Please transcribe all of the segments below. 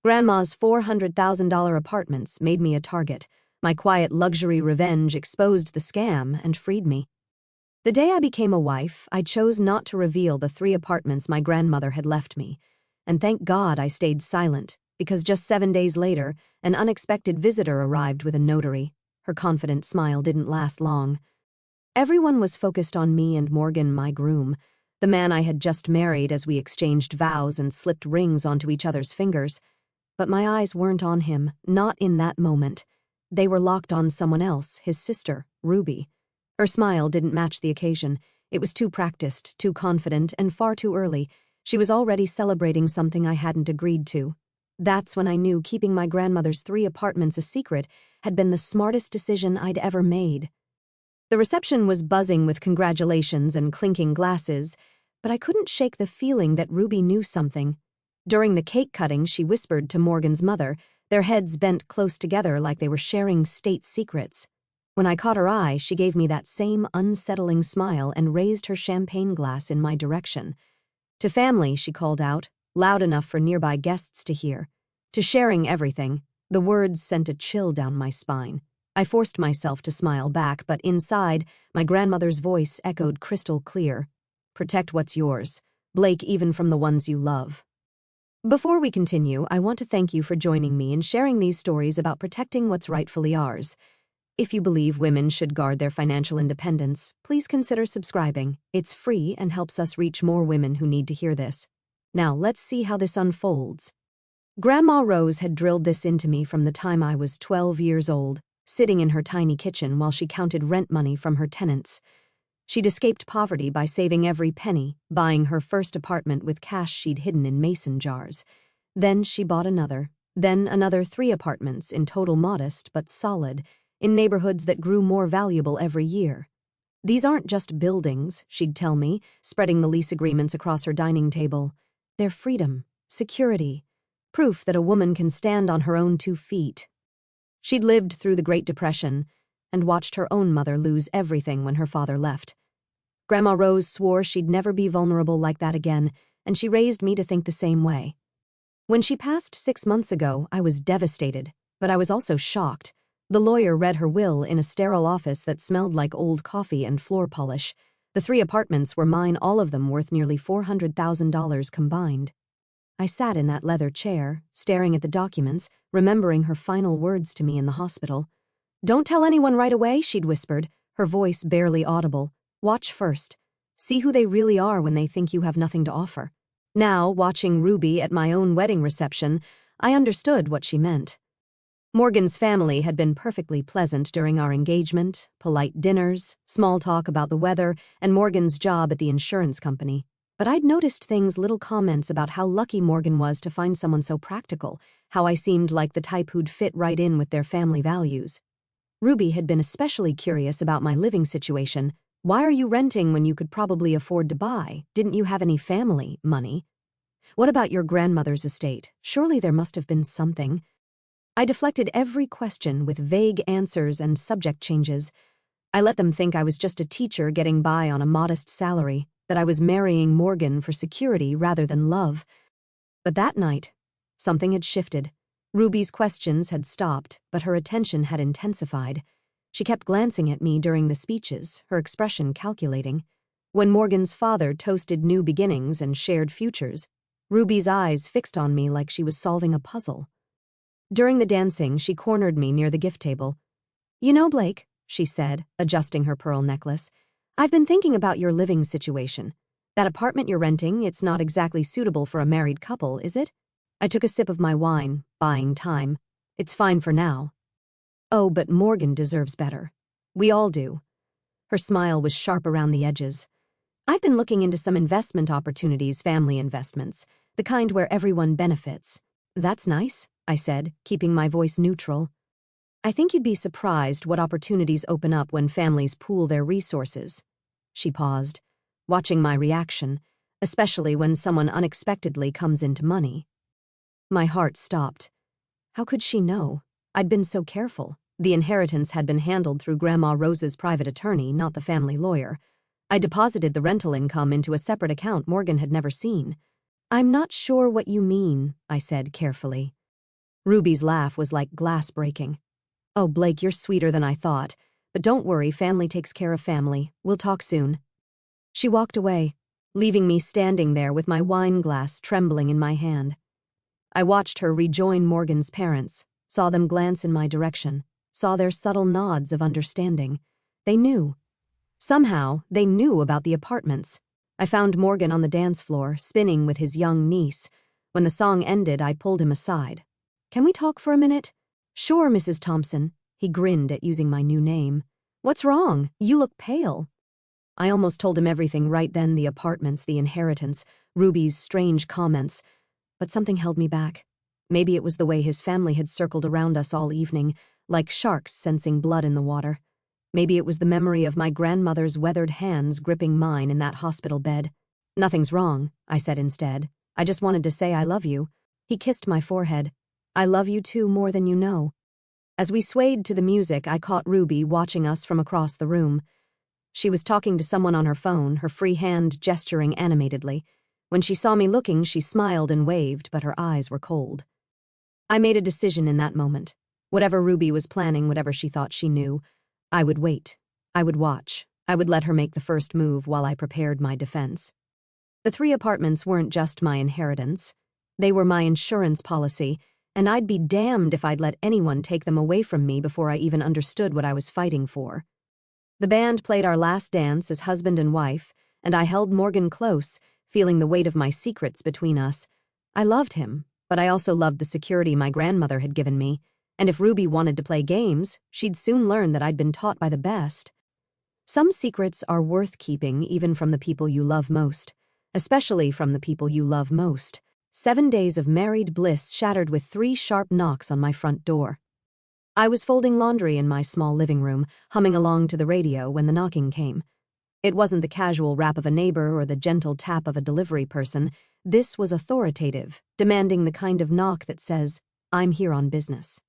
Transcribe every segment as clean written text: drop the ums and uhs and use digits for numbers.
Grandma's $400,000 apartments made me a target. My quiet luxury revenge exposed the scam and freed me. The day I became a wife, I chose not to reveal the 3 apartments my grandmother had left me. And thank God I stayed silent, because just 7 days later, an unexpected visitor arrived with a notary. Her confident smile didn't last long. Everyone was focused on me and Morgan, my groom, the man I had just married, as we exchanged vows and slipped rings onto each other's fingers. But my eyes weren't on him, not in that moment. They were locked on someone else, his sister, Ruby. Her smile didn't match the occasion. It was too practiced, too confident, and far too early. She was already celebrating something I hadn't agreed to. That's when I knew keeping my grandmother's 3 apartments a secret had been the smartest decision I'd ever made. The reception was buzzing with congratulations and clinking glasses, but I couldn't shake the feeling that Ruby knew something. During the cake cutting, she whispered to Morgan's mother, their heads bent close together like they were sharing state secrets. When I caught her eye, she gave me that same unsettling smile and raised her champagne glass in my direction. To family, she called out, loud enough for nearby guests to hear. To sharing everything. The words sent a chill down my spine. I forced myself to smile back, but inside, my grandmother's voice echoed crystal clear. Protect what's yours. Blake, even from the ones you love. Before we continue, I want to thank you for joining me in sharing these stories about protecting what's rightfully ours. If you believe women should guard their financial independence, please consider subscribing. It's free and helps us reach more women who need to hear this. Now, let's see how this unfolds. Grandma Rose had drilled this into me from the time I was 12 years old, sitting in her tiny kitchen while she counted rent money from her tenants. She'd escaped poverty by saving every penny, buying her first apartment with cash she'd hidden in mason jars. Then she bought another, then another 3 apartments, in total modest but solid, in neighborhoods that grew more valuable every year. These aren't just buildings, she'd tell me, spreading the lease agreements across her dining table. They're freedom, security, proof that a woman can stand on her own 2 feet. She'd lived through the Great Depression and watched her own mother lose everything when her father left. Grandma Rose swore she'd never be vulnerable like that again, and she raised me to think the same way. When she passed 6 months ago, I was devastated, but I was also shocked. The lawyer read her will in a sterile office that smelled like old coffee and floor polish. The 3 apartments were mine, all of them worth nearly $400,000 combined. I sat in that leather chair, staring at the documents, remembering her final words to me in the hospital. "Don't tell anyone right away," she'd whispered, her voice barely audible. "Watch first. See who they really are when they think you have nothing to offer." Now, watching Ruby at my own wedding reception, I understood what she meant. Morgan's family had been perfectly pleasant during our engagement, polite dinners, small talk about the weather, and Morgan's job at the insurance company. But I'd noticed things, little comments about how lucky Morgan was to find someone so practical, how I seemed like the type who'd fit right in with their family values. Ruby had been especially curious about my living situation. "Why are you renting when you could probably afford to buy? Didn't you have any family money? What about your grandmother's estate? Surely there must have been something." I deflected every question with vague answers and subject changes. I let them think I was just a teacher getting by on a modest salary, that I was marrying Morgan for security rather than love. But that night, something had shifted. Ruby's questions had stopped, but her attention had intensified. She kept glancing at me during the speeches, her expression calculating. When Morgan's father toasted new beginnings and shared futures, Ruby's eyes fixed on me like she was solving a puzzle. During the dancing, she cornered me near the gift table. "You know, Blake," she said, adjusting her pearl necklace, "I've been thinking about your living situation. That apartment you're renting, it's not exactly suitable for a married couple, is it?" I took a sip of my wine, buying time. "It's fine for now." "Oh, but Morgan deserves better. We all do." Her smile was sharp around the edges. "I've been looking into some investment opportunities, family investments, the kind where everyone benefits." "That's nice," I said, keeping my voice neutral. "I think you'd be surprised what opportunities open up when families pool their resources." She paused, watching my reaction, especially when someone unexpectedly comes into money. My heart stopped. How could she know? I'd been so careful. The inheritance had been handled through Grandma Rose's private attorney, not the family lawyer. I deposited the rental income into a separate account Morgan had never seen. "I'm not sure what you mean," I said carefully. Ruby's laugh was like glass breaking. "Oh, Blake, you're sweeter than I thought. But don't worry, family takes care of family. We'll talk soon." She walked away, leaving me standing there with my wine glass trembling in my hand. I watched her rejoin Morgan's parents, saw them glance in my direction, saw their subtle nods of understanding. They knew. Somehow, they knew about the apartments. I found Morgan on the dance floor, spinning with his young niece. When the song ended, I pulled him aside. "Can we talk for a minute?" "Sure, Mrs. Thompson." He grinned at using my new name. "What's wrong? You look pale." I almost told him everything right then, the apartments, the inheritance, Ruby's strange comments. But something held me back. Maybe it was the way his family had circled around us all evening, like sharks sensing blood in the water. Maybe it was the memory of my grandmother's weathered hands gripping mine in that hospital bed. "Nothing's wrong," I said instead. "I just wanted to say I love you." He kissed my forehead. "I love you too, more than you know." As we swayed to the music, I caught Ruby watching us from across the room. She was talking to someone on her phone, her free hand gesturing animatedly. When she saw me looking, she smiled and waved, but her eyes were cold. I made a decision in that moment. Whatever Ruby was planning, whatever she thought she knew, I would wait. I would watch. I would let her make the first move while I prepared my defense. The 3 apartments weren't just my inheritance. They were my insurance policy, and I'd be damned if I'd let anyone take them away from me before I even understood what I was fighting for. The band played our last dance as husband and wife, and I held Morgan close, feeling the weight of my secrets between us. I loved him, but I also loved the security my grandmother had given me, and if Ruby wanted to play games, she'd soon learn that I'd been taught by the best. Some secrets are worth keeping even from the people you love most, especially from the people you love most. 7 days of married bliss shattered with 3 sharp knocks on my front door. I was folding laundry in my small living room, humming along to the radio when the knocking came. It wasn't the casual rap of a neighbor or the gentle tap of a delivery person. This was authoritative, demanding the kind of knock that says, "I'm here on business."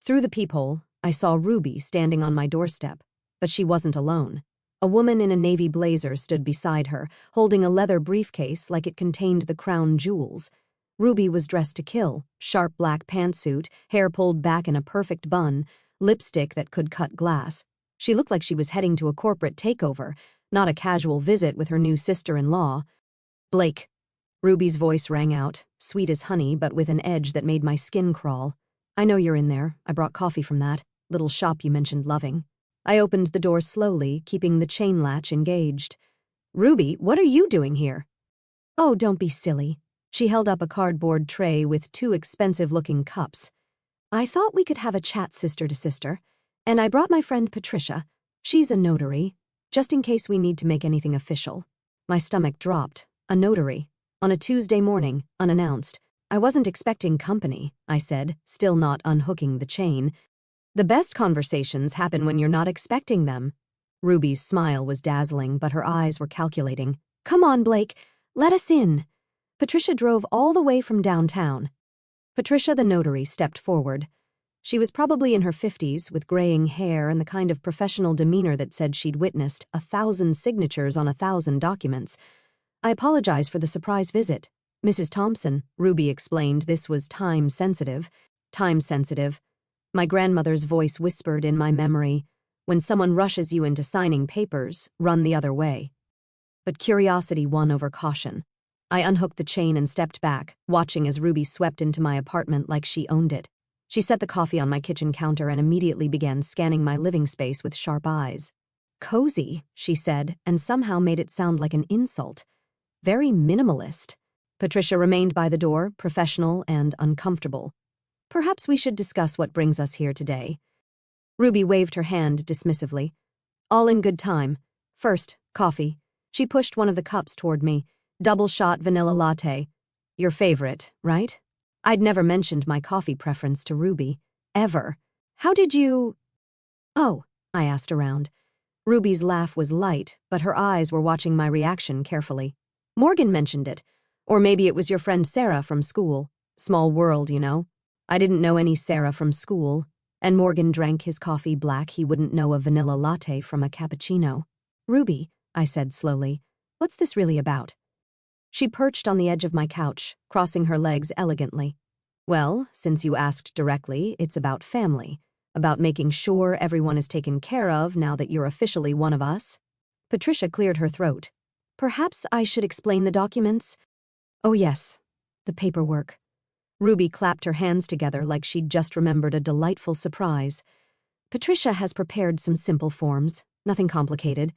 Through the peephole, I saw Ruby standing on my doorstep, but she wasn't alone. A woman in a navy blazer stood beside her, holding a leather briefcase like it contained the crown jewels. Ruby was dressed to kill, sharp black pantsuit, hair pulled back in a perfect bun, lipstick that could cut glass. She looked like she was heading to a corporate takeover, not a casual visit with her new sister-in-law. "Blake." Ruby's voice rang out, sweet as honey but with an edge that made my skin crawl. "I know you're in there. I brought coffee from that little shop you mentioned loving." I opened the door slowly, keeping the chain latch engaged. "Ruby, what are you doing here?" "Oh, don't be silly." She held up a cardboard tray with 2 expensive-looking cups. "I thought we could have a chat sister to sister, and I brought my friend Patricia. She's a notary, just in case we need to make anything official." My stomach dropped. A notary. On a Tuesday morning, unannounced. "I wasn't expecting company," I said, still not unhooking the chain. "The best conversations happen when you're not expecting them." Ruby's smile was dazzling, but her eyes were calculating. "Come on, Blake. Let us in." Patricia drove all the way from downtown. Patricia the notary stepped forward. She was probably in her 50s, with graying hair and the kind of professional demeanor that said she'd witnessed 1,000 signatures on 1,000 documents. "I apologize for the surprise visit. Mrs. Thompson," Ruby explained this was time-sensitive. Time-sensitive. My grandmother's voice whispered in my memory, "When someone rushes you into signing papers, run the other way." But curiosity won over caution. I unhooked the chain and stepped back, watching as Ruby swept into my apartment like she owned it. She set the coffee on my kitchen counter and immediately began scanning my living space with sharp eyes. "Cozy," she said, and somehow made it sound like an insult. "Very minimalist." Patricia remained by the door, professional and uncomfortable. "Perhaps we should discuss what brings us here today." Ruby waved her hand dismissively. "All in good time. First, coffee." She pushed one of the cups toward me. "Double-shot vanilla latte. Your favorite, right?" I'd never mentioned my coffee preference to Ruby. Ever. "How did you—" "Oh," I asked around. Ruby's laugh was light, but her eyes were watching my reaction carefully. "Morgan mentioned it. Or maybe it was your friend Sarah from school. Small world, you know. I didn't know any Sarah from school. And Morgan drank his coffee black. He wouldn't know a vanilla latte from a cappuccino." "Ruby," I said slowly, "what's this really about?" She perched on the edge of my couch, crossing her legs elegantly. Well, since you asked directly, it's about family, about making sure everyone is taken care of now that you're officially one of us. Patricia cleared her throat. Perhaps I should explain the documents? Oh yes, the paperwork. Ruby clapped her hands together like she'd just remembered a delightful surprise. Patricia has prepared some simple forms, nothing complicated.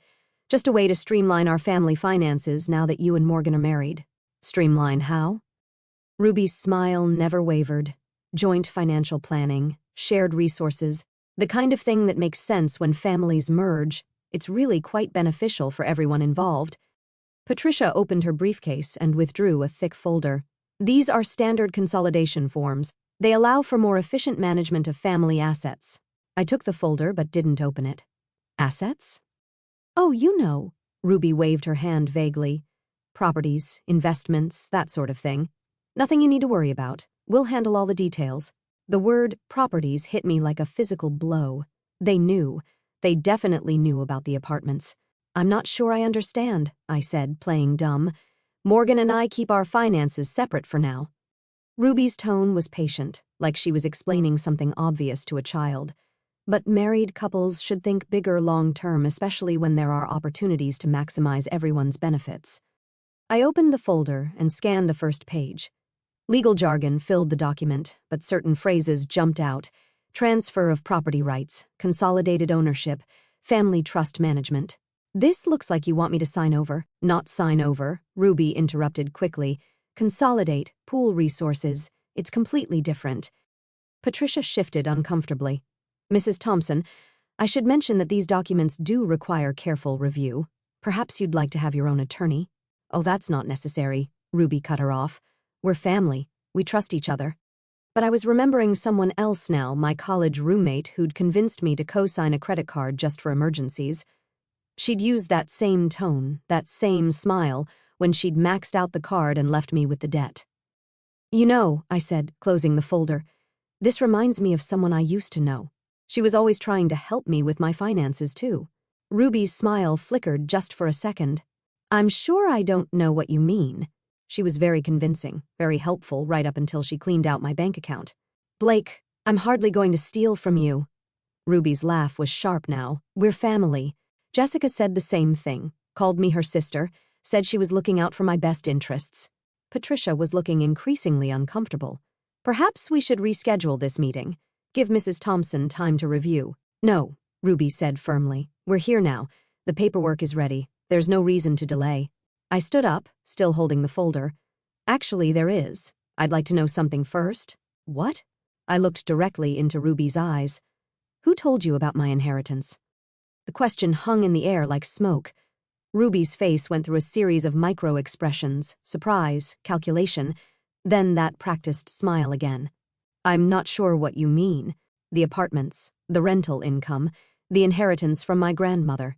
Just a way to streamline our family finances now that you and Morgan are married. Streamline how? Ruby's smile never wavered. Joint financial planning, shared resources, the kind of thing that makes sense when families merge. It's really quite beneficial for everyone involved. Patricia opened her briefcase and withdrew a thick folder. These are standard consolidation forms. They allow for more efficient management of family assets. I took the folder but didn't open it. Assets? Oh, you know. Ruby waved her hand vaguely. Properties, investments, that sort of thing. Nothing you need to worry about. We'll handle all the details. The word properties hit me like a physical blow. They knew. They definitely knew about the apartments. I'm not sure I understand, I said, playing dumb. Morgan and I keep our finances separate for now. Ruby's tone was patient, like she was explaining something obvious to a child. But married couples should think bigger long-term, especially when there are opportunities to maximize everyone's benefits. I opened the folder and scanned the first page. Legal jargon filled the document, but certain phrases jumped out. Transfer of property rights, consolidated ownership, family trust management. This looks like you want me to sign over. Not sign over, Ruby interrupted quickly. Consolidate, pool resources. It's completely different. Patricia shifted uncomfortably. Mrs. Thompson, I should mention that these documents do require careful review. Perhaps you'd like to have your own attorney. Oh, that's not necessary, Ruby cut her off. We're family. We trust each other. But I was remembering someone else now, my college roommate, who'd convinced me to co-sign a credit card just for emergencies. She'd used that same tone, that same smile, when she'd maxed out the card and left me with the debt. You know, I said, closing the folder, this reminds me of someone I used to know. She was always trying to help me with my finances, too. Ruby's smile flickered just for a second. I'm sure I don't know what you mean. She was very convincing, very helpful right up until she cleaned out my bank account. Blake, I'm hardly going to steal from you. Ruby's laugh was sharp now. We're family. Jessica said the same thing, called me her sister, said she was looking out for my best interests. Patricia was looking increasingly uncomfortable. Perhaps we should reschedule this meeting. Give Mrs. Thompson time to review. No, Ruby said firmly. We're here now. The paperwork is ready. There's no reason to delay. I stood up, still holding the folder. Actually, there is. I'd like to know something first. What? I looked directly into Ruby's eyes. Who told you about my inheritance? The question hung in the air like smoke. Ruby's face went through a series of micro-expressions, surprise, calculation, then that practiced smile again. I'm not sure what you mean. The apartments, the rental income, the inheritance from my grandmother.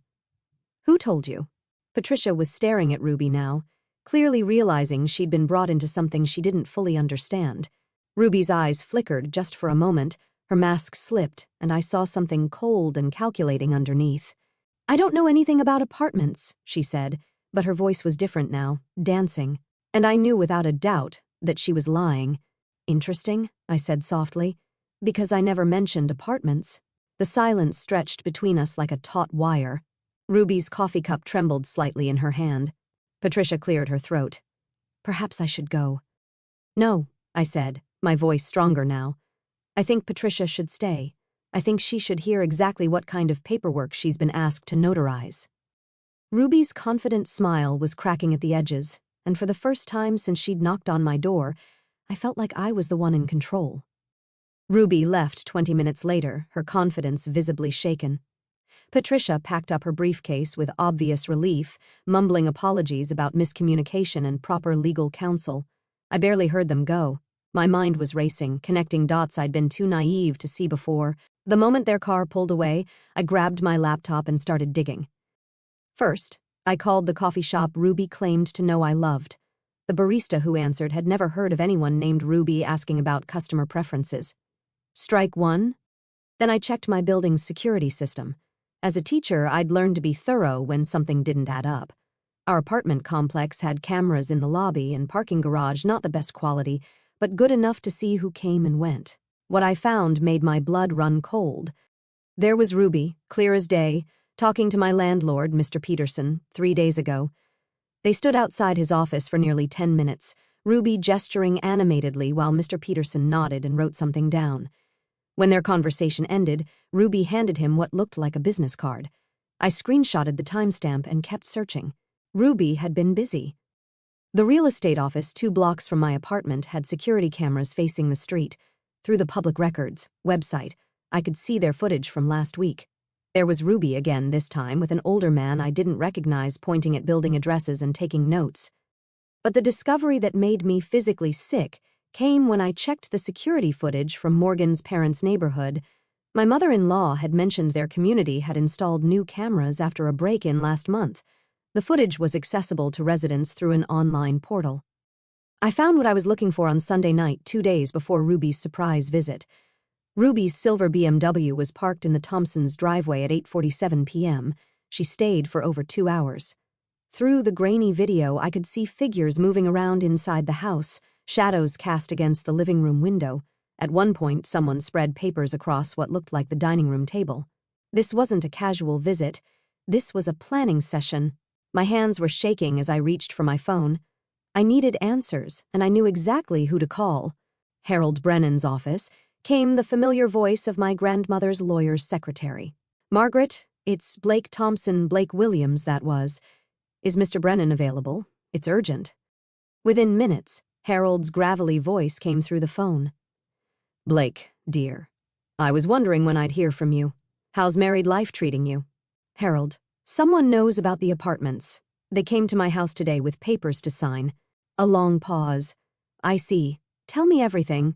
Who told you? Patricia was staring at Ruby now, clearly realizing she'd been brought into something she didn't fully understand. Ruby's eyes flickered just for a moment, her mask slipped, and I saw something cold and calculating underneath. I don't know anything about apartments, she said, but her voice was different now, dancing, and I knew without a doubt that she was lying. Interesting, I said softly, because I never mentioned apartments. The silence stretched between us like a taut wire. Ruby's coffee cup trembled slightly in her hand. Patricia cleared her throat. Perhaps I should go. No, I said, my voice stronger now. I think Patricia should stay. I think she should hear exactly what kind of paperwork she's been asked to notarize. Ruby's confident smile was cracking at the edges, and for the first time since she'd knocked on my door, I felt like I was the one in control. Ruby left 20 minutes later, her confidence visibly shaken. Patricia packed up her briefcase with obvious relief, mumbling apologies about miscommunication and proper legal counsel. I barely heard them go. My mind was racing, connecting dots I'd been too naive to see before. The moment their car pulled away, I grabbed my laptop and started digging. First, I called the coffee shop Ruby claimed to know I loved. The barista who answered had never heard of anyone named Ruby asking about customer preferences. Strike one. Then I checked my building's security system. As a teacher, I'd learned to be thorough when something didn't add up. Our apartment complex had cameras in the lobby and parking garage, not the best quality, but good enough to see who came and went. What I found made my blood run cold. There was Ruby, clear as day, talking to my landlord, Mr. Peterson, 3 days ago. They stood outside his office for nearly 10 minutes, Ruby gesturing animatedly while Mr. Peterson nodded and wrote something down. When their conversation ended, Ruby handed him what looked like a business card. I screenshotted the timestamp and kept searching. Ruby had been busy. The real estate office 2 blocks from my apartment had security cameras facing the street. Through the public records website, I could see their footage from last week. There was Ruby again this time, with an older man I didn't recognize pointing at building addresses and taking notes. But the discovery that made me physically sick came when I checked the security footage from Morgan's parents' neighborhood. My mother-in-law had mentioned their community had installed new cameras after a break-in last month. The footage was accessible to residents through an online portal. I found what I was looking for on Sunday night, 2 days before Ruby's surprise visit. Ruby's silver BMW was parked in the Thompsons' driveway at 8:47 p.m. She stayed for over 2 hours. Through the grainy video, I could see figures moving around inside the house, shadows cast against the living room window. At one point, someone spread papers across what looked like the dining room table. This wasn't a casual visit. This was a planning session. My hands were shaking as I reached for my phone. I needed answers, and I knew exactly who to call. Harold Brennan's office came the familiar voice of my grandmother's lawyer's secretary. "Margaret, it's Blake Thompson, Blake Williams, that was. Is Mr. Brennan available? It's urgent." Within minutes, Harold's gravelly voice came through the phone. "Blake, dear, I was wondering when I'd hear from you. How's married life treating you?" "Harold, someone knows about the apartments. They came to my house today with papers to sign." A long pause. "I see. Tell me everything."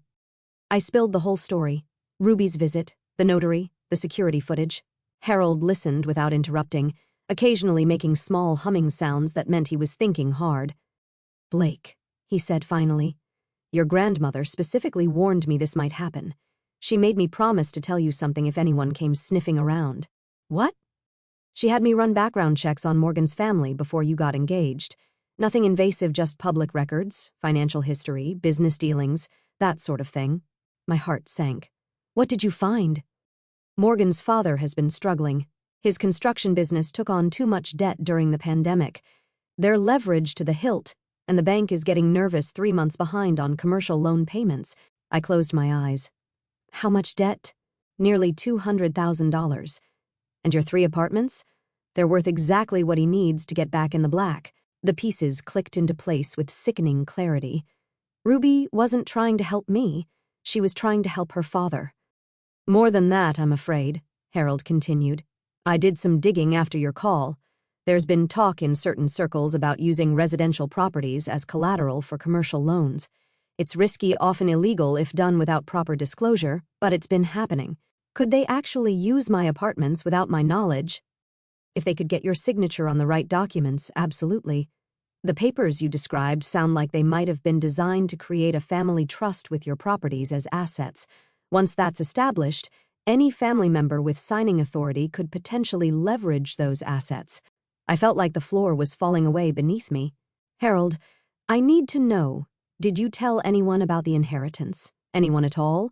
I spilled the whole story. Ruby's visit, the notary, the security footage. Harold listened without interrupting, occasionally making small humming sounds that meant he was thinking hard. "Blake," he said finally, "your grandmother specifically warned me this might happen. She made me promise to tell you something if anyone came sniffing around." "What?" "She had me run background checks on Morgan's family before you got engaged. Nothing invasive, just public records, financial history, business dealings, that sort of thing." My heart sank. "What did you find?" "Morgan's father has been struggling. His construction business took on too much debt during the pandemic. They're leveraged to the hilt, and the bank is getting nervous 3 months behind on commercial loan payments." I closed my eyes. "How much debt?" "Nearly $200,000. And your 3 apartments? They're worth exactly what he needs to get back in the black." The pieces clicked into place with sickening clarity. Ruby wasn't trying to help me. She was trying to help her father. "More than that, I'm afraid," Harold continued. "I did some digging after your call. There's been talk in certain circles about using residential properties as collateral for commercial loans. It's risky, often illegal if done without proper disclosure, but it's been happening. Could they actually use my apartments without my knowledge? If they could get your signature on the right documents, absolutely. The papers you described sound like they might have been designed to create a family trust with your properties as assets. Once that's established, any family member with signing authority could potentially leverage those assets." I felt like the floor was falling away beneath me. "Harold, I need to know, did you tell anyone about the inheritance? Anyone at all?"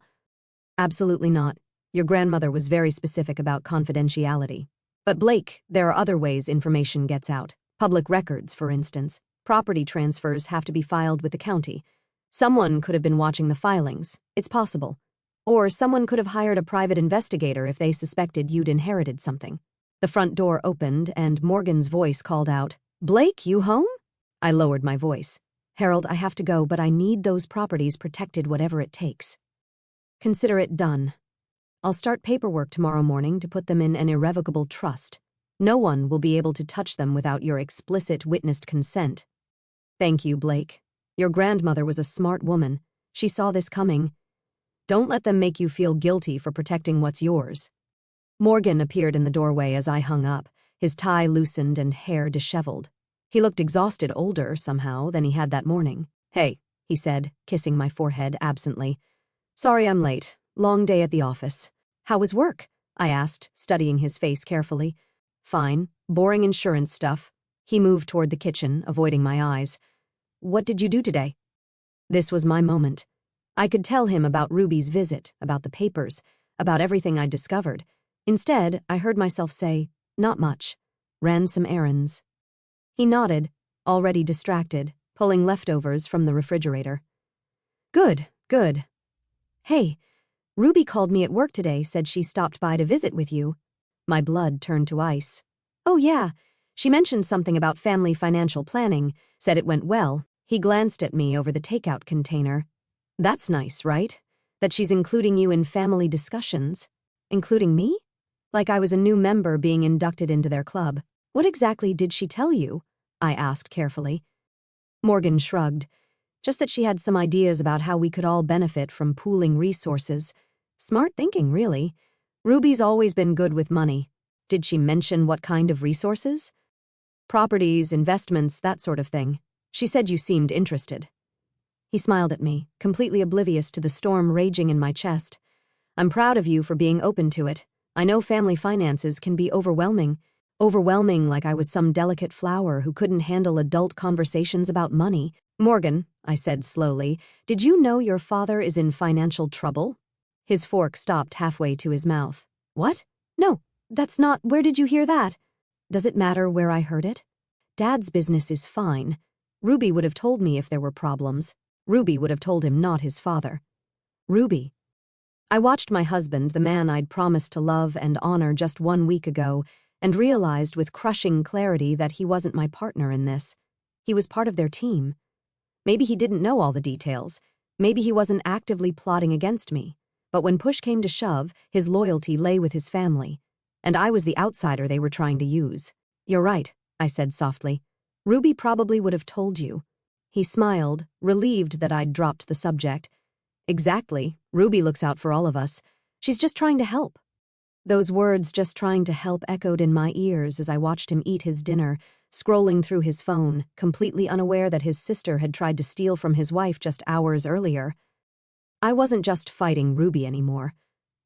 "Absolutely not. Your grandmother was very specific about confidentiality. But Blake, there are other ways information gets out. Public records, for instance. Property transfers have to be filed with the county. Someone could have been watching the filings. It's possible. Or someone could have hired a private investigator if they suspected you'd inherited something." The front door opened and Morgan's voice called out, "Blake, you home?" I lowered my voice. "Harold, I have to go, but I need those properties protected whatever it takes." "Consider it done. I'll start paperwork tomorrow morning to put them in an irrevocable trust. No one will be able to touch them without your explicit witnessed consent." "Thank you, Blake. Your grandmother was a smart woman. She saw this coming. Don't let them make you feel guilty for protecting what's yours." Morgan appeared in the doorway as I hung up, his tie loosened and hair disheveled. He looked exhausted, older, somehow, than he had that morning. "Hey," he said, kissing my forehead absently. "Sorry I'm late. Long day at the office." "How was work?" I asked, studying his face carefully. "Fine. Boring insurance stuff." He moved toward the kitchen, avoiding my eyes. "What did you do today?" This was my moment. I could tell him about Ruby's visit, about the papers, about everything I'd discovered. Instead, I heard myself say, "Not much. Ran some errands." He nodded, already distracted, pulling leftovers from the refrigerator. "Good, good. Hey, Ruby called me at work today, said she stopped by to visit with you." My blood turned to ice. "Oh yeah, she mentioned something about family financial planning, said it went well." He glanced at me over the takeout container. "That's nice, right? That she's including you in family discussions." "Including me?" Like I was a new member being inducted into their club. "What exactly did she tell you?" I asked carefully. Morgan shrugged. "Just that she had some ideas about how we could all benefit from pooling resources. Smart thinking, really. Ruby's always been good with money." "Did she mention what kind of resources?" "Properties, investments, that sort of thing. She said you seemed interested." He smiled at me, completely oblivious to the storm raging in my chest. "I'm proud of you for being open to it. I know family finances can be overwhelming. Overwhelming like I was some delicate flower who couldn't handle adult conversations about money." "Morgan," I said slowly, "did you know your father is in financial trouble?" His fork stopped halfway to his mouth. "What? No, that's not. Where did you hear that?" "Does it matter where I heard it? Dad's business is fine. Ruby would have told me if there were problems. Ruby would have told him, not his father." Ruby. I watched my husband, the man I'd promised to love and honor just 1 week ago, and realized with crushing clarity that he wasn't my partner in this. He was part of their team. Maybe he didn't know all the details. Maybe he wasn't actively plotting against me. But when push came to shove, his loyalty lay with his family. And I was the outsider they were trying to use. "You're right," I said softly. "Ruby probably would have told you." He smiled, relieved that I'd dropped the subject. "Exactly. Ruby looks out for all of us. She's just trying to help." Those words, "just trying to help," echoed in my ears as I watched him eat his dinner, scrolling through his phone, completely unaware that his sister had tried to steal from his wife just hours earlier. I wasn't just fighting Ruby anymore.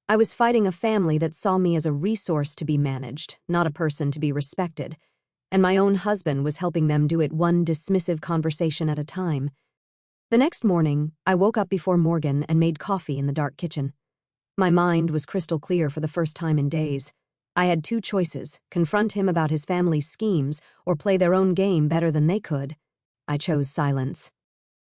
I was fighting a family that saw me as a resource to be managed, not a person to be respected. And my own husband was helping them do it one dismissive conversation at a time. The next morning, I woke up before Morgan and made coffee in the dark kitchen. My mind was crystal clear for the first time in days. I had 2 choices: confront him about his family's schemes or play their own game better than they could. I chose silence.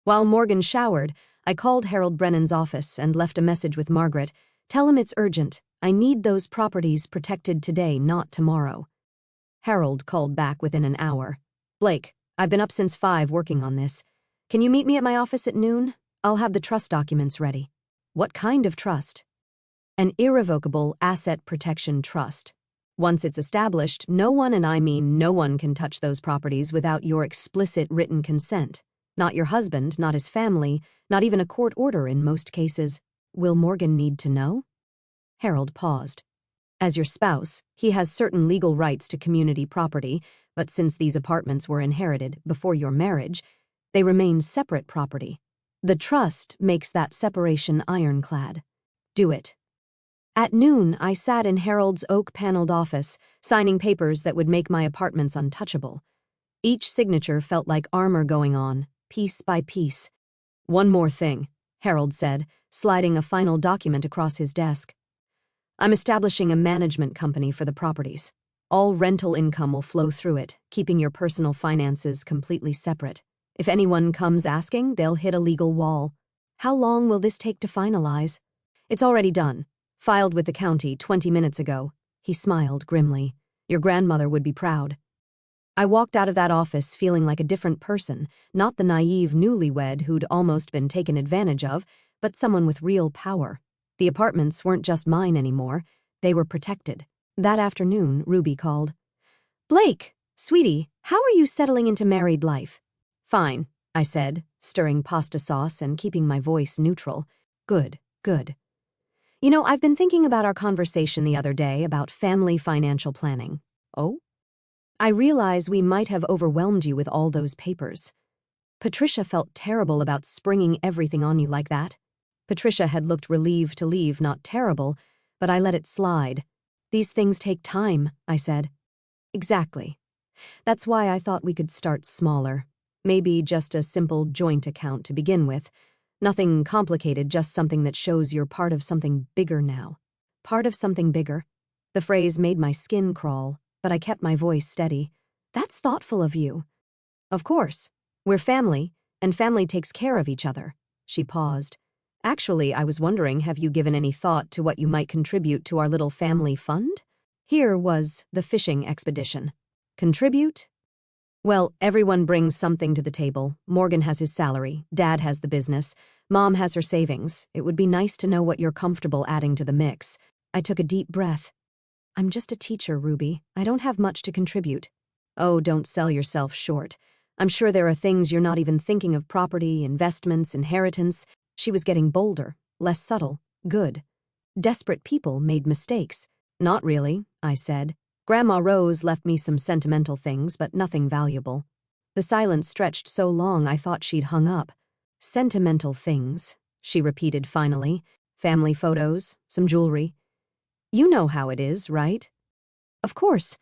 While Morgan showered, I called Harold Brennan's office and left a message with Margaret. "Tell him it's urgent. I need those properties protected today, not tomorrow." Harold called back within an hour. "Blake, I've been up since 5 working on this. Can you meet me at my office at noon? I'll have the trust documents ready." "What kind of trust?" "An irrevocable asset protection trust. Once it's established, no one, and I mean no one, can touch those properties without your explicit written consent. Not your husband, not his family, not even a court order in most cases." "Will Morgan need to know?" Harold paused. "As your spouse, he has certain legal rights to community property, but since these apartments were inherited before your marriage, they remain separate property. The trust makes that separation ironclad. Do it." At noon, I sat in Harold's oak-paneled office, signing papers that would make my apartments untouchable. Each signature felt like armor going on, piece by piece. "One more thing," Harold said, sliding a final document across his desk. "I'm establishing a management company for the properties. All rental income will flow through it, keeping your personal finances completely separate. If anyone comes asking, they'll hit a legal wall." "How long will this take to finalize?" "It's already done. Filed with the county 20 minutes ago." He smiled grimly. "Your grandmother would be proud." I walked out of that office feeling like a different person, not the naive newlywed who'd almost been taken advantage of, but someone with real power. The apartments weren't just mine anymore. They were protected. That afternoon, Ruby called. "Blake, sweetie, how are you settling into married life?" "Fine," I said, stirring pasta sauce and keeping my voice neutral. "Good, good. You know, I've been thinking about our conversation the other day about family financial planning." "Oh?" "I realize we might have overwhelmed you with all those papers." Patricia felt terrible about springing everything on you like that. Patricia had looked relieved to leave, not terrible, but I let it slide. "These things take time," I said. "Exactly. That's why I thought we could start smaller. Maybe just a simple joint account to begin with. Nothing complicated, just something that shows you're part of something bigger now. Part of something bigger. The phrase made my skin crawl, but I kept my voice steady. That's thoughtful of you. Of course. We're family, and family takes care of each other. She paused. Actually, I was wondering, have you given any thought to what you might contribute to our little family fund? Here was the fishing expedition. Contribute? Well, everyone brings something to the table. Morgan has his salary, Dad has the business, Mom has her savings. It would be nice to know what you're comfortable adding to the mix. I took a deep breath. I'm just a teacher, Ruby. I don't have much to contribute. Oh, don't sell yourself short. I'm sure there are things you're not even thinking of: property, investments, inheritance. She was getting bolder, less subtle, good. Desperate people made mistakes. Not really, I said. Grandma Rose left me some sentimental things, but nothing valuable. The silence stretched so long I thought she'd hung up. Sentimental things, she repeated finally. Family photos, some jewelry. You know how it is, right? Of course.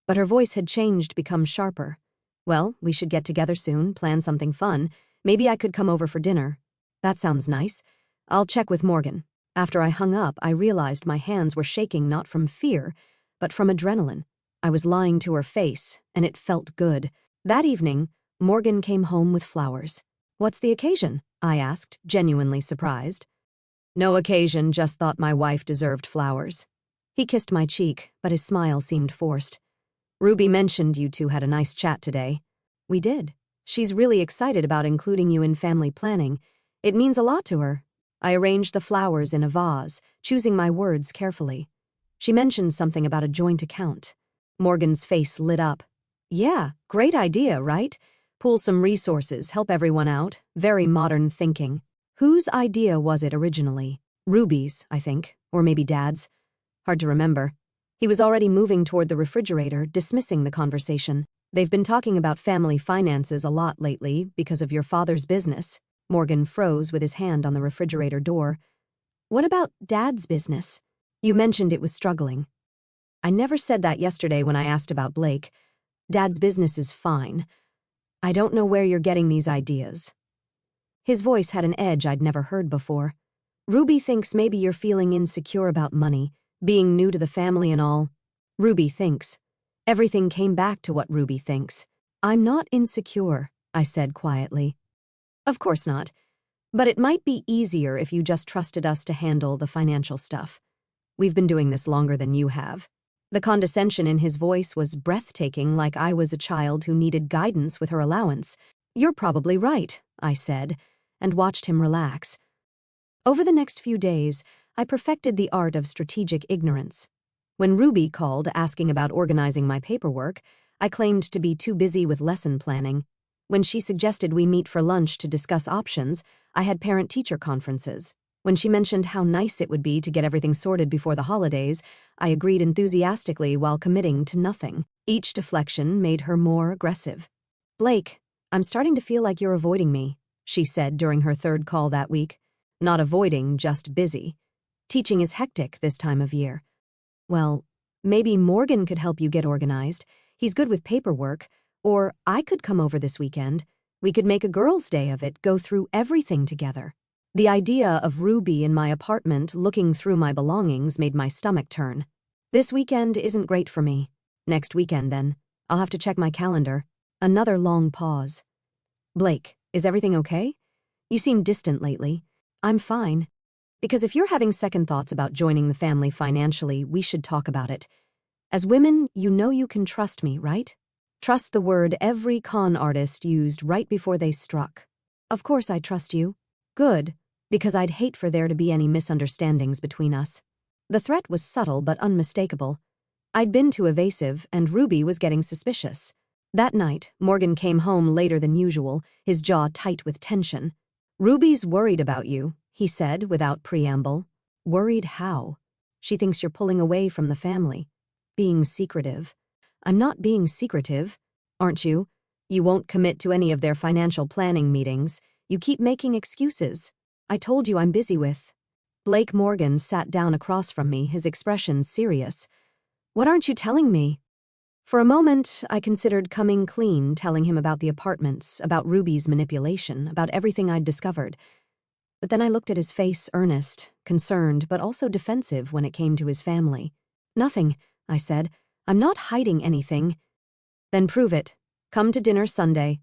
But her voice had changed, become sharper. Well, we should get together soon, plan something fun. Maybe I could come over for dinner. That sounds nice. I'll check with Morgan. After I hung up, I realized my hands were shaking not from fear, but from adrenaline. I was lying to her face, and it felt good. That evening, Morgan came home with flowers. What's the occasion? I asked, genuinely surprised. No occasion, just thought my wife deserved flowers. He kissed my cheek, but his smile seemed forced. Ruby mentioned you two had a nice chat today. We did. She's really excited about including you in family planning. It means a lot to her. I arranged the flowers in a vase, choosing my words carefully. She mentioned something about a joint account. Morgan's face lit up. Yeah, great idea, right? Pool some resources, help everyone out. Very modern thinking. Whose idea was it originally? Ruby's, I think, or maybe Dad's. Hard to remember. He was already moving toward the refrigerator, dismissing the conversation. They've been talking about family finances a lot lately because of your father's business. Morgan froze with his hand on the refrigerator door. What about Dad's business? You mentioned it was struggling. I never said that yesterday when I asked about Blake. Dad's business is fine. I don't know where you're getting these ideas. His voice had an edge I'd never heard before. Ruby thinks maybe you're feeling insecure about money, being new to the family and all. Ruby thinks. Everything came back to what Ruby thinks. I'm not insecure, I said quietly. Of course not. But it might be easier if you just trusted us to handle the financial stuff. We've been doing this longer than you have. The condescension in his voice was breathtaking, like I was a child who needed guidance with her allowance. You're probably right, I said, and watched him relax. Over the next few days, I perfected the art of strategic ignorance. When Ruby called asking about organizing my paperwork, I claimed to be too busy with lesson planning. When she suggested we meet for lunch to discuss options, I had parent-teacher conferences. When she mentioned how nice it would be to get everything sorted before the holidays, I agreed enthusiastically while committing to nothing. Each deflection made her more aggressive. Blake, I'm starting to feel like you're avoiding me, she said during her third call that week. Not avoiding, just busy. Teaching is hectic this time of year. Well, maybe Morgan could help you get organized. He's good with paperwork. Or I could come over this weekend. We could make a girls' day of it, go through everything together. The idea of Ruby in my apartment looking through my belongings made my stomach turn. This weekend isn't great for me. Next weekend, then. I'll have to check my calendar. Another long pause. Blake, is everything okay? You seem distant lately. I'm fine. Because if you're having second thoughts about joining the family financially, we should talk about it. As women, you know you can trust me, right? Trust the word every con artist used right before they struck. Of course I trust you. Good. Because I'd hate for there to be any misunderstandings between us. The threat was subtle but unmistakable. I'd been too evasive, and Ruby was getting suspicious. That night, Morgan came home later than usual, his jaw tight with tension. Ruby's worried about you, he said without preamble. Worried how? She thinks you're pulling away from the family. Being secretive. I'm not being secretive, aren't you? You won't commit to any of their financial planning meetings. You keep making excuses. I told you I'm busy with. Blake Morgan sat down across from me, his expression serious. What aren't you telling me? For a moment, I considered coming clean, telling him about the apartments, about Ruby's manipulation, about everything I'd discovered. But then I looked at his face, earnest, concerned, but also defensive when it came to his family. "Nothing," I said. "I'm not hiding anything." "Then prove it. Come to dinner Sunday.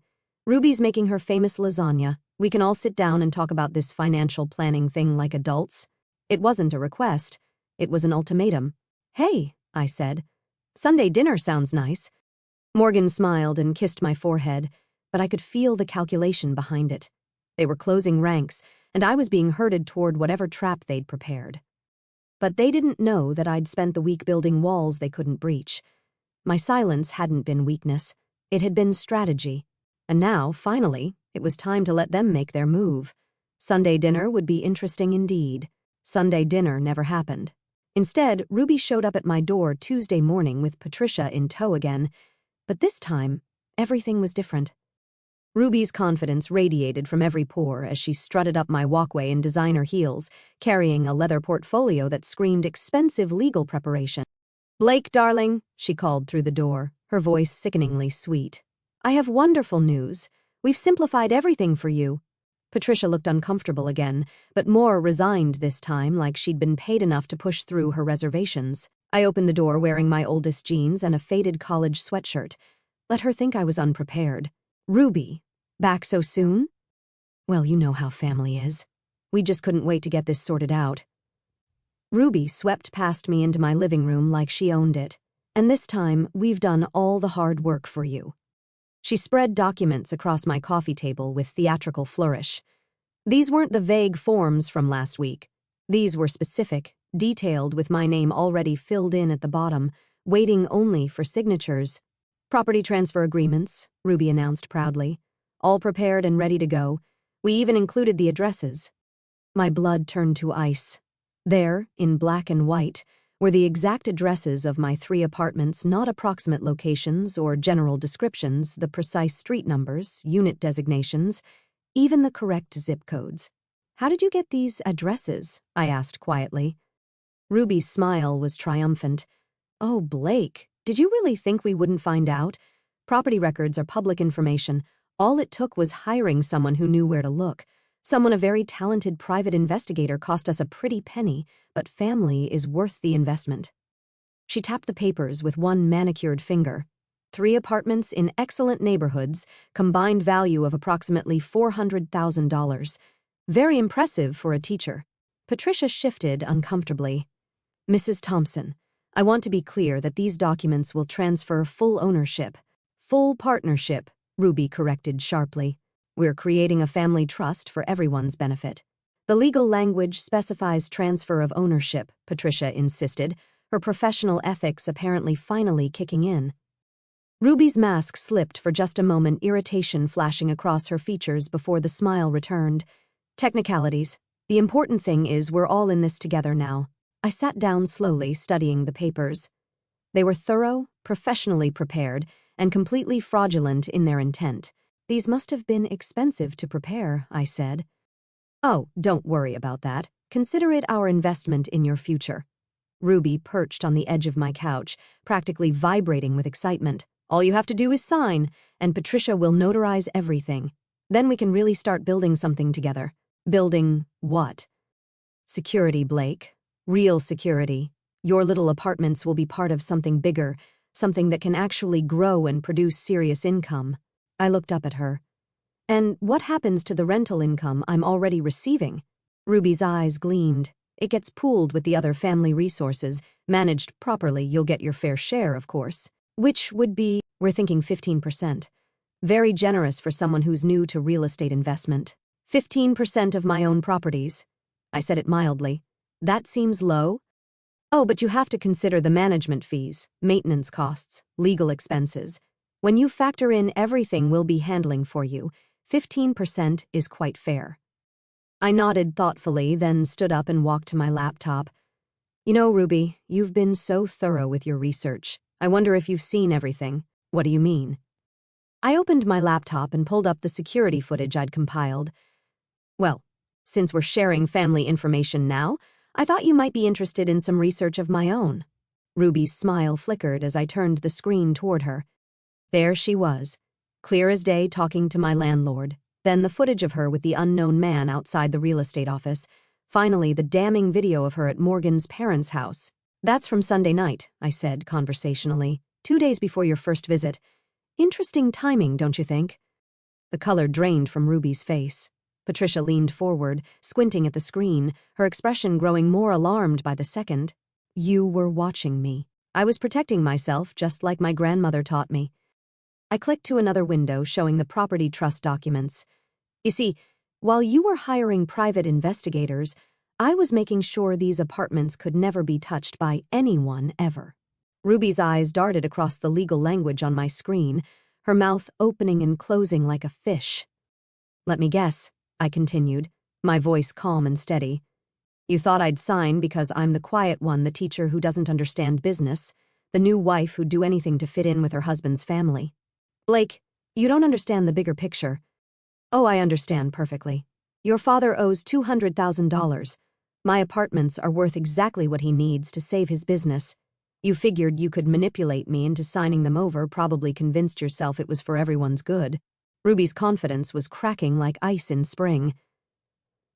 Ruby's making her famous lasagna. We can all sit down and talk about this financial planning thing like adults." It wasn't a request. It was an ultimatum. "Hey," I said. "Sunday dinner sounds nice." Morgan smiled and kissed my forehead, but I could feel the calculation behind it. They were closing ranks, and I was being herded toward whatever trap they'd prepared. But they didn't know that I'd spent the week building walls they couldn't breach. My silence hadn't been weakness. It had been strategy. And now, finally, it was time to let them make their move. Sunday dinner would be interesting indeed. Sunday dinner never happened. Instead, Ruby showed up at my door Tuesday morning with Patricia in tow again. But this time, everything was different. Ruby's confidence radiated from every pore as she strutted up my walkway in designer heels, carrying a leather portfolio that screamed expensive legal preparation. "Blake, darling," she called through the door, her voice sickeningly sweet. "I have wonderful news. We've simplified everything for you." Patricia looked uncomfortable again, but more resigned this time, like she'd been paid enough to push through her reservations. I opened the door wearing my oldest jeans and a faded college sweatshirt. Let her think I was unprepared. "Ruby, back so soon?" "Well, you know how family is. We just couldn't wait to get this sorted out." Ruby swept past me into my living room like she owned it. "And this time, we've done all the hard work for you." She spread documents across my coffee table with theatrical flourish. These weren't the vague forms from last week. These were specific, detailed, with my name already filled in at the bottom, waiting only for signatures. "Property transfer agreements," Ruby announced proudly. "All prepared and ready to go. We even included the addresses." My blood turned to ice. There, in black and white, were the exact addresses of my 3 apartments, not approximate locations or general descriptions, the precise street numbers, unit designations, even the correct zip codes. "How did you get these addresses?" I asked quietly. Ruby's smile was triumphant. "Oh, Blake, did you really think we wouldn't find out? Property records are public information. All it took was hiring someone who knew where to look. A very talented private investigator cost us a pretty penny, but family is worth the investment." She tapped the papers with one manicured finger. 3 apartments in excellent neighborhoods, combined value of approximately $400,000. Very impressive for a teacher. Patricia shifted uncomfortably. "Mrs. Thompson, I want to be clear that these documents will transfer full ownership." "Full partnership," Ruby corrected sharply. "We're creating a family trust for everyone's benefit." "The legal language specifies transfer of ownership," Patricia insisted, her professional ethics apparently finally kicking in. Ruby's mask slipped for just a moment, irritation flashing across her features before the smile returned. "Technicalities. The important thing is we're all in this together now." I sat down slowly, studying the papers. They were thorough, professionally prepared, and completely fraudulent in their intent. "These must have been expensive to prepare," I said. "Oh, don't worry about that. Consider it our investment in your future." Ruby perched on the edge of my couch, practically vibrating with excitement. "All you have to do is sign, and Patricia will notarize everything. Then we can really start building something together." "Building what?" "Security, Blake. Real security. Your little apartments will be part of something bigger, something that can actually grow and produce serious income." I looked up at her. "And what happens to the rental income I'm already receiving?" Ruby's eyes gleamed. "It gets pooled with the other family resources. Managed properly, you'll get your fair share, of course. Which would be, we're thinking 15%. Very generous for someone who's new to real estate investment. 15% of my own properties." I said it mildly. "That seems low." "Oh, but you have to consider the management fees, maintenance costs, legal expenses. When you factor in everything we'll be handling for you, 15% is quite fair." I nodded thoughtfully, then stood up and walked to my laptop. "You know, Ruby, you've been so thorough with your research. I wonder if you've seen everything." "What do you mean?" I opened my laptop and pulled up the security footage I'd compiled. "Well, since we're sharing family information now, I thought you might be interested in some research of my own." Ruby's smile flickered as I turned the screen toward her. There she was, clear as day, talking to my landlord. Then the footage of her with the unknown man outside the real estate office. Finally, the damning video of her at Morgan's parents' house. That's from Sunday night, I said conversationally, 2 days before your first visit. Interesting timing, don't you think? The color drained from Ruby's face. Patricia leaned forward, squinting at the screen, her expression growing more alarmed by the second. You were watching me. I was protecting myself just like my grandmother taught me. I clicked to another window showing the property trust documents. You see, while you were hiring private investigators, I was making sure these apartments could never be touched by anyone ever. Ruby's eyes darted across the legal language on my screen, her mouth opening and closing like a fish. Let me guess, I continued, my voice calm and steady. You thought I'd sign because I'm the quiet one, the teacher who doesn't understand business, the new wife who'd do anything to fit in with her husband's family. Blake, you don't understand the bigger picture. Oh, I understand perfectly. Your father owes $200,000. My apartments are worth exactly what he needs to save his business. You figured you could manipulate me into signing them over, probably convinced yourself it was for everyone's good. Ruby's confidence was cracking like ice in spring.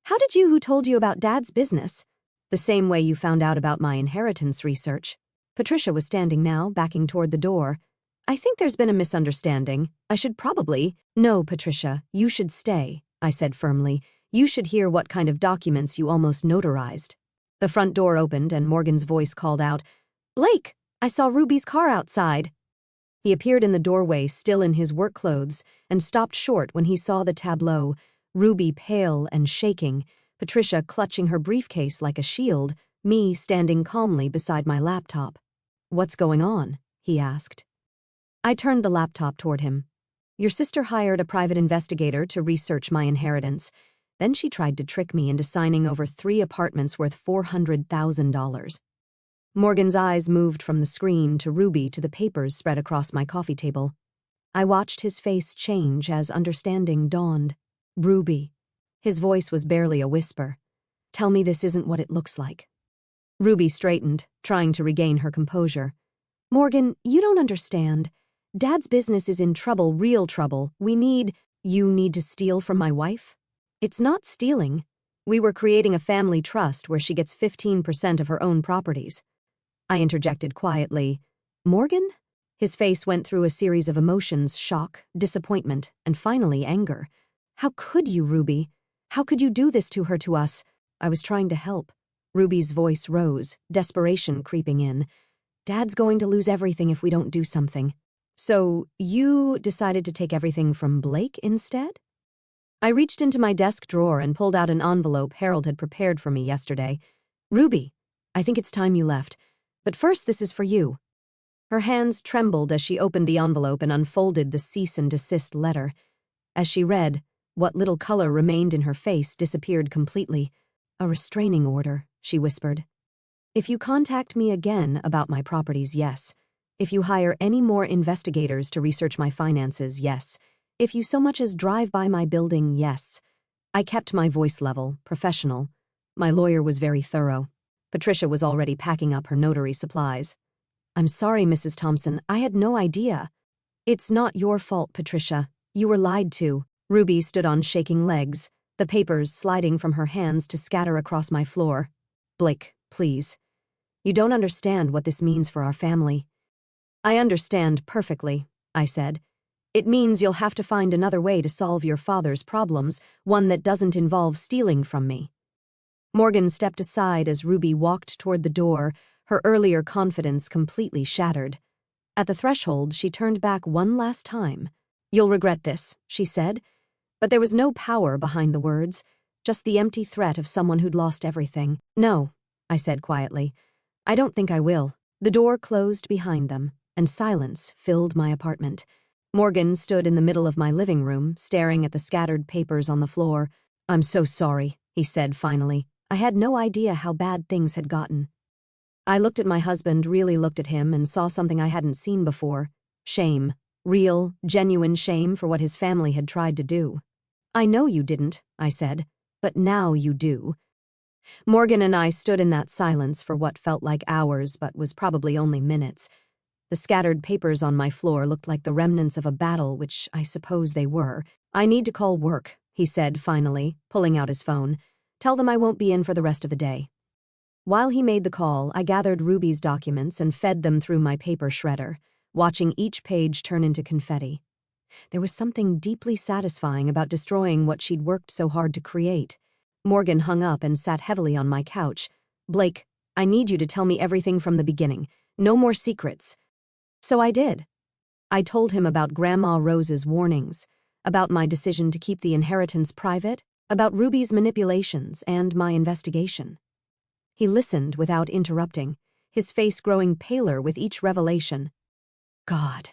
How did you who told you about Dad's business? The same way you found out about my inheritance research. Patricia was standing now, backing toward the door. I think there's been a misunderstanding. I should probably— No, Patricia, you should stay, I said firmly. You should hear what kind of documents you almost notarized. The front door opened and Morgan's voice called out, Blake, I saw Ruby's car outside. He appeared in the doorway, still in his work clothes, and stopped short when he saw the tableau, Ruby pale and shaking, Patricia clutching her briefcase like a shield, me standing calmly beside my laptop. What's going on? He asked. I turned the laptop toward him. Your sister hired a private investigator to research my inheritance. Then she tried to trick me into signing over 3 apartments worth $400,000. Morgan's eyes moved from the screen to Ruby to the papers spread across my coffee table. I watched his face change as understanding dawned. Ruby. His voice was barely a whisper. Tell me this isn't what it looks like. Ruby straightened, trying to regain her composure. Morgan, you don't understand. Dad's business is in trouble, real trouble. You need to steal from my wife? It's not stealing. We were creating a family trust where she gets 15% of her own properties. I interjected quietly. Morgan? His face went through a series of emotions, shock, disappointment, and finally anger. How could you, Ruby? How could you do this to her, to us? I was trying to help. Ruby's voice rose, desperation creeping in. Dad's going to lose everything if we don't do something. So you decided to take everything from Blake instead? I reached into my desk drawer and pulled out an envelope Harold had prepared for me yesterday. Ruby, I think it's time you left. But first, this is for you. Her hands trembled as she opened the envelope and unfolded the cease and desist letter. As she read, what little color remained in her face disappeared completely. A restraining order, she whispered. If you contact me again about my properties, yes. If you hire any more investigators to research my finances, yes. If you so much as drive by my building, yes. I kept my voice level, professional. My lawyer was very thorough. Patricia was already packing up her notary supplies. I'm sorry, Mrs. Thompson, I had no idea. It's not your fault, Patricia. You were lied to. Ruby stood on shaking legs, the papers sliding from her hands to scatter across my floor. Blake, please. You don't understand what this means for our family. I understand perfectly, I said. It means you'll have to find another way to solve your father's problems, one that doesn't involve stealing from me. Morgan stepped aside as Ruby walked toward the door, her earlier confidence completely shattered. At the threshold, she turned back one last time. You'll regret this, she said. But there was no power behind the words, just the empty threat of someone who'd lost everything. No, I said quietly. I don't think I will. The door closed behind them, and silence filled my apartment. Morgan stood in the middle of my living room, staring at the scattered papers on the floor. I'm so sorry, he said finally. I had no idea how bad things had gotten. I looked at my husband, really looked at him, and saw something I hadn't seen before. Shame. Real, genuine shame for what his family had tried to do. I know you didn't, I said, but now you do. Morgan and I stood in that silence for what felt like hours but was probably only minutes. The scattered papers on my floor looked like the remnants of a battle, which I suppose they were. "I need to call work," he said finally, pulling out his phone. "Tell them I won't be in for the rest of the day." While he made the call, I gathered Ruby's documents and fed them through my paper shredder, watching each page turn into confetti. There was something deeply satisfying about destroying what she'd worked so hard to create. Morgan hung up and sat heavily on my couch. "Blake, I need you to tell me everything from the beginning. No more secrets." So I did. I told him about Grandma Rose's warnings, about my decision to keep the inheritance private, about Ruby's manipulations and my investigation. He listened without interrupting, his face growing paler with each revelation. "God,"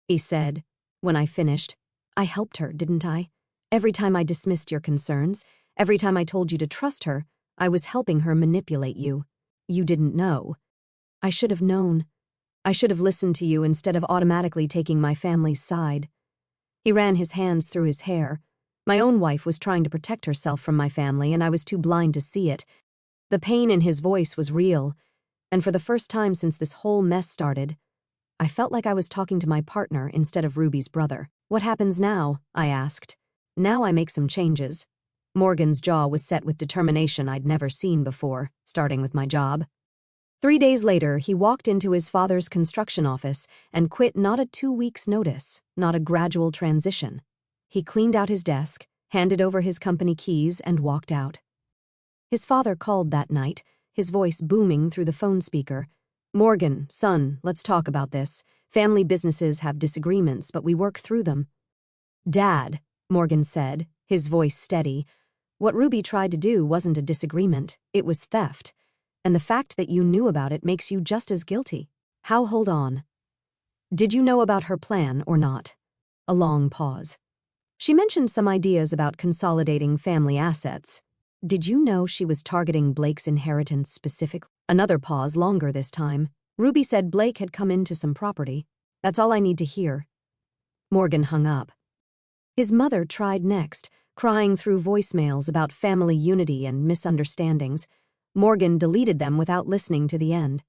he said, when I finished. "I helped her, didn't I? Every time I dismissed your concerns, every time I told you to trust her, I was helping her manipulate you. You didn't know. I should have known. I should have listened to you instead of automatically taking my family's side." He ran his hands through his hair. My own wife was trying to protect herself from my family, and I was too blind to see it. The pain in his voice was real, and for the first time since this whole mess started, I felt like I was talking to my partner instead of Ruby's brother. "What happens now?" I asked. "Now I make some changes." Morgan's jaw was set with determination I'd never seen before, starting with my job. 3 days later, he walked into his father's construction office and quit not a 2 weeks' notice, not a gradual transition. He cleaned out his desk, handed over his company keys, and walked out. His father called that night, his voice booming through the phone speaker. "Morgan, son, let's talk about this. Family businesses have disagreements, but we work through them." "Dad," Morgan said, his voice steady, "what Ruby tried to do wasn't a disagreement, it was theft. And the fact that you knew about it makes you just as guilty." "How? Hold on. Did you know about her plan or not?" A long pause. "She mentioned some ideas about consolidating family assets. Did you know she was targeting Blake's inheritance specifically?" Another pause, longer this time. "Ruby said Blake had come into some property. That's all I need to hear." Morgan hung up. His mother tried next, crying through voicemails about family unity and misunderstandings. Morgan deleted them without listening to the end.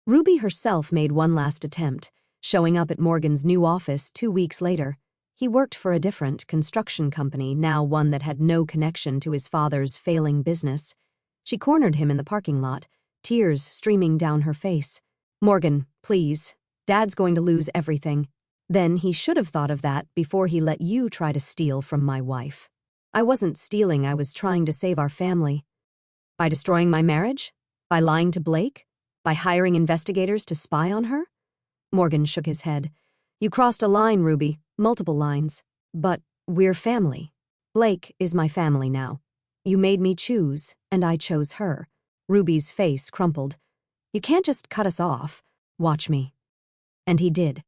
Ruby herself made one last attempt, showing up at Morgan's new office 2 weeks later. He worked for a different construction company, now one that had no connection to his father's failing business. She cornered him in the parking lot, tears streaming down her face. "Morgan, please. Dad's going to lose everything." Then he should have thought of that before he let you try to steal from my wife. "I wasn't stealing, I was trying to save our family." "By destroying my marriage? By lying to Blake? By hiring investigators to spy on her?" Morgan shook his head. "You crossed a line, Ruby, multiple lines. But we're family. Blake is my family now. You made me choose, and I chose her." Ruby's face crumpled. "You can't just cut us off. Watch me." And he did.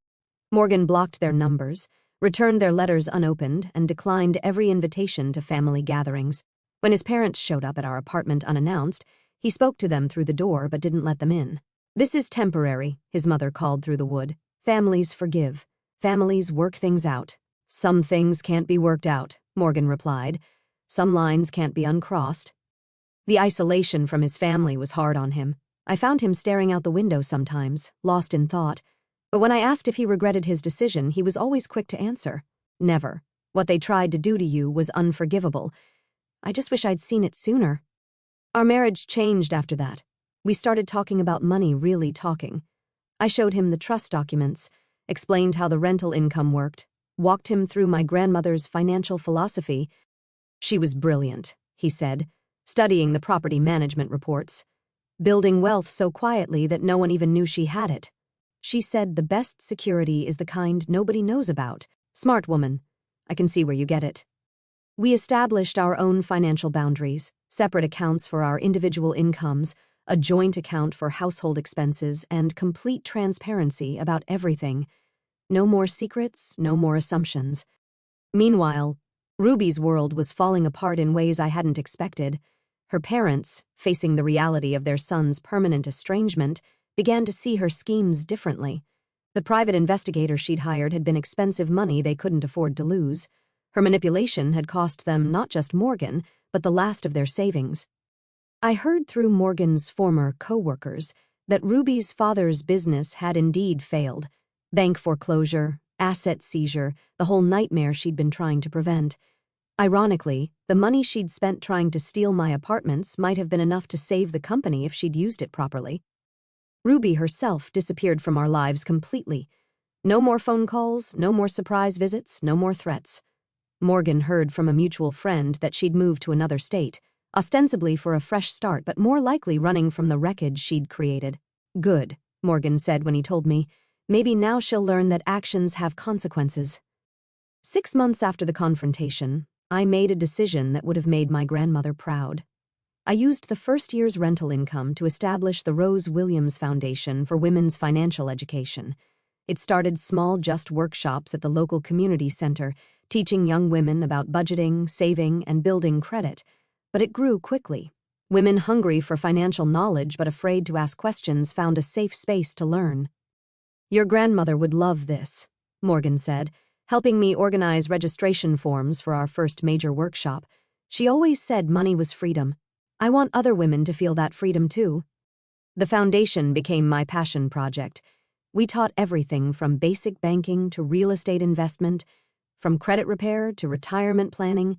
Morgan blocked their numbers, returned their letters unopened, and declined every invitation to family gatherings. When his parents showed up at our apartment unannounced, he spoke to them through the door but didn't let them in. "This is temporary," his mother called through the wood. "Families forgive. Families work things out." "Some things can't be worked out," Morgan replied. "Some lines can't be uncrossed." The isolation from his family was hard on him. I found him staring out the window sometimes, lost in thought. But when I asked if he regretted his decision, he was always quick to answer. "Never. What they tried to do to you was unforgivable. I just wish I'd seen it sooner." Our marriage changed after that. We started talking about money, really talking. I showed him the trust documents, explained how the rental income worked, walked him through my grandmother's financial philosophy. "She was brilliant," he said, studying the property management reports, "building wealth so quietly that no one even knew she had it. She said the best security is the kind nobody knows about. Smart woman. I can see where you get it." We established our own financial boundaries, separate accounts for our individual incomes, a joint account for household expenses, and complete transparency about everything. No more secrets, no more assumptions. Meanwhile, Ruby's world was falling apart in ways I hadn't expected. Her parents, facing the reality of their son's permanent estrangement, began to see her schemes differently. The private investigator she'd hired had been expensive money they couldn't afford to lose. Her manipulation had cost them not just Morgan, but the last of their savings. I heard through Morgan's former co-workers that Ruby's father's business had indeed failed. Bank foreclosure, asset seizure, the whole nightmare she'd been trying to prevent. Ironically, the money she'd spent trying to steal my apartments might have been enough to save the company if she'd used it properly. Ruby herself disappeared from our lives completely. No more phone calls, no more surprise visits, no more threats. Morgan heard from a mutual friend that she'd moved to another state, ostensibly for a fresh start but more likely running from the wreckage she'd created. Good, Morgan said when he told me. Maybe now she'll learn that actions have consequences. 6 months after the confrontation, I made a decision that would have made my grandmother proud. I used the first year's rental income to establish the Rose Williams Foundation for Women's Financial Education. It started small just workshops at the local community center, teaching young women about budgeting, saving, and building credit. But it grew quickly. Women hungry for financial knowledge but afraid to ask questions found a safe space to learn. Your grandmother would love this, Morgan said, helping me organize registration forms for our first major workshop. She always said money was freedom. I want other women to feel that freedom too. The foundation became my passion project. We taught everything from basic banking to real estate investment, from credit repair to retirement planning.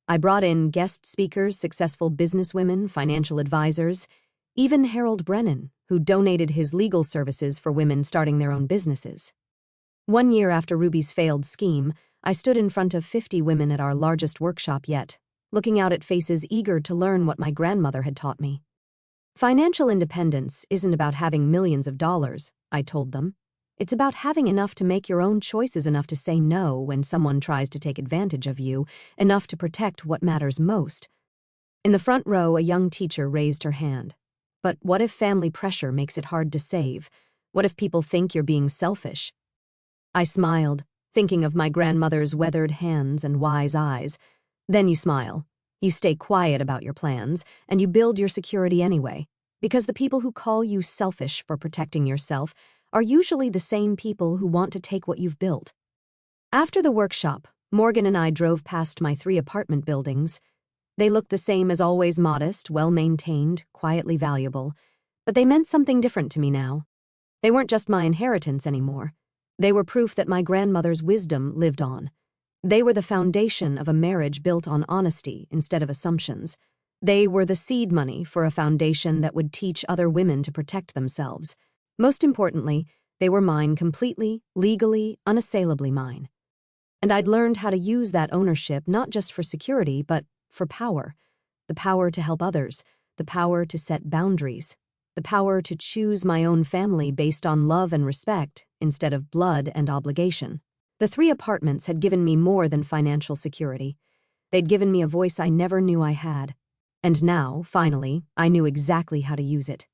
I brought in guest speakers, successful businesswomen, financial advisors, even Harold Brennan, who donated his legal services for women starting their own businesses. 1 year after Ruby's failed scheme, I stood in front of 50 women at our largest workshop yet, looking out at faces eager to learn what my grandmother had taught me. Financial independence isn't about having millions of dollars, I told them. It's about having enough to make your own choices, enough to say no when someone tries to take advantage of you, enough to protect what matters most. In the front row, a young teacher raised her hand. But what if family pressure makes it hard to save? What if people think you're being selfish? I smiled, thinking of my grandmother's weathered hands and wise eyes. Then you smile. You stay quiet about your plans, and you build your security anyway, because the people who call you selfish for protecting yourself are usually the same people who want to take what you've built. After the workshop, Morgan and I drove past my 3 apartment buildings. They looked the same as always, modest, well-maintained, quietly valuable, but they meant something different to me now. They weren't just my inheritance anymore. They were proof that my grandmother's wisdom lived on. They were the foundation of a marriage built on honesty instead of assumptions. They were the seed money for a foundation that would teach other women to protect themselves. Most importantly, they were mine completely, legally, unassailably mine. And I'd learned how to use that ownership not just for security, but for power. The power to help others, the power to set boundaries, the power to choose my own family based on love and respect instead of blood and obligation. The 3 apartments had given me more than financial security. They'd given me a voice I never knew I had. And now, finally, I knew exactly how to use it.